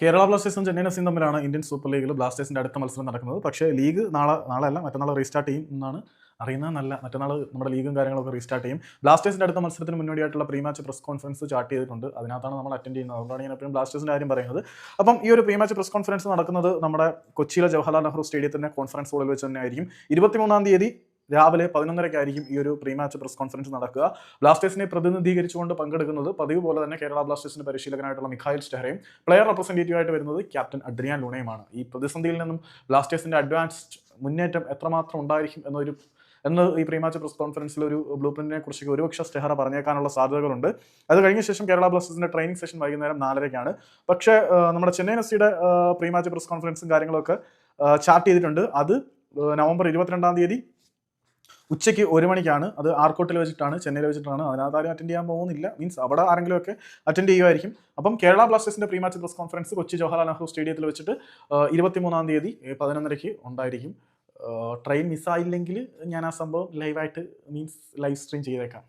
Kerala ബ്ലാസ്റ്റേഴ്സും Chennaiyin F സിയും തമ്മിലാണ് Indian super ലീഗിൽ ബ്ലാസ്റ്റേഴ്സിന്റെ അടുത്ത മത്സരം നടക്കുന്നത്. പക്ഷേ ലീഗ് നാളെ അല്ല മറ്റന്നാൾ റീസ്റ്റാർട്ട് ചെയ്യും എന്നാണ് അറിയുന്നതെന്നല്ല. മറ്റന്നാൾ നമ്മുടെ ലീഗും കാര്യങ്ങളൊക്കെ റീസ്റ്റാർട്ട് ചെയ്യും. ബ്ലാസ്റ്റേഴ്സിന്റെ അടുത്ത മത്സരത്തിന് മുന്നോടിയായിട്ടുള്ള pre match press conference chart ചെയ്തിട്ടുണ്ട്. അതിനകത്താണ് നമ്മൾ അറ്റൻഡ് ചെയ്യുന്നത്. അതുകൊണ്ടാണ് ഞാൻ എപ്പോഴും ബ്ലാസ്റ്റേഴ്സിന്റെ കാര്യം പറയുന്നത്. അപ്പം ഈ ഒരു പ്രീ മാച്ച് പ്രസ് കോൺഫറൻസ് നടക്കുന്നത് നമ്മുടെ കൊച്ചിയിലെ ജവഹർലാൽ നെഹ്റു സ്റ്റേഡിയത്തിന്റെ കോൺഫറൻസ് ഹാളിൽ വെച്ച് തന്നെ ആയിരിക്കും. 23-ാം തീയതി രാവിലെ 11:30-ക്കായിരിക്കും ഈ ഒരു പ്രീ മാച്ച് പ്രസ് കോൺഫറൻസ് നടക്കുക. ബ്ലാസ്റ്റേഴ്സിനെ പ്രതിനിധീകരിച്ചുകൊണ്ട് പങ്കെടുക്കുന്നത് പതിവ് പോലെ തന്നെ കേരള ബ്ലാസ്റ്റേഴ്സിന്റെ പരിശീലകനായിട്ടുള്ള മിഖായിൽ സ്റ്റെഹ്റയും പ്ലെയർ റെപ്രസെന്റേറ്റീവ് ആയിട്ട് വരുന്നത് ക്യാപ്റ്റൻ അഡ്രിയാൻ ലൂണയുമാണ്. ഈ പ്രതിസന്ധിയിൽ നിന്നും ബ്ലാസ്റ്റേഴ്സിന്റെ അഡ്വാൻസ്ഡ് മുന്നേറ്റം എത്രമാത്രം ഉണ്ടായിരിക്കും എന്ന് ഈ പ്രീ മാച്ച് പ്രസ് കോൺഫറൻസിൽ ഒരു ബ്ലൂ പ്രിന്റിനെ കുറിച്ച് ഒരുപക്ഷെ സ്റ്റെഹ്റ പറഞ്ഞേക്കാനുള്ള സാധ്യതകളുണ്ട്. അത് കഴിഞ്ഞ ശേഷം കേരള ബ്ലാസ്റ്റേഴ്സിന്റെ ട്രെയിനിങ് സെഷൻ വൈകുന്നേരം 4:30-ക്കാണ്. പക്ഷേ നമ്മുടെ ചെന്നൈയിൻ എഫ് സിയുടെ പ്രീ മാച്ച് പ്രസ് കോൺഫറൻസും കാര്യങ്ങളൊക്കെ ചാർട്ട് ചെയ്തിട്ടുണ്ട്. അത് നവംബർ 22-ാം തീയതി ഉച്ചയ്ക്ക് 1 മണിക്കാണ്. അത് ആർക്കോട്ടിൽ വെച്ചിട്ടാണ്, ചെന്നൈയിൽ വെച്ചിട്ടാണ്. അതിനകത്ത് ആരും അറ്റൻഡ് ചെയ്യാൻ പോകുന്നില്ല. മീൻസ് അവിടെ ആരെങ്കിലും ഒക്കെ അറ്റൻഡ് ചെയ്യുമായിരിക്കും. അപ്പം കേരള ബ്ലാസ്റ്റേഴ്സിന്റെ pre match press conference Kochi Jawaharlal Nehru സ്റ്റേഡിയത്തിൽ വെച്ചിട്ട് 23-ാം തീയതി 11:30-ക്ക് ഉണ്ടായിരിക്കും. ട്രെയിൻ മിസ്സായില്ലെങ്കിൽ ഞാൻ ആ സംഭവം ലൈവായിട്ട് ലൈവ് സ്ട്രീം ചെയ്തേക്കാം.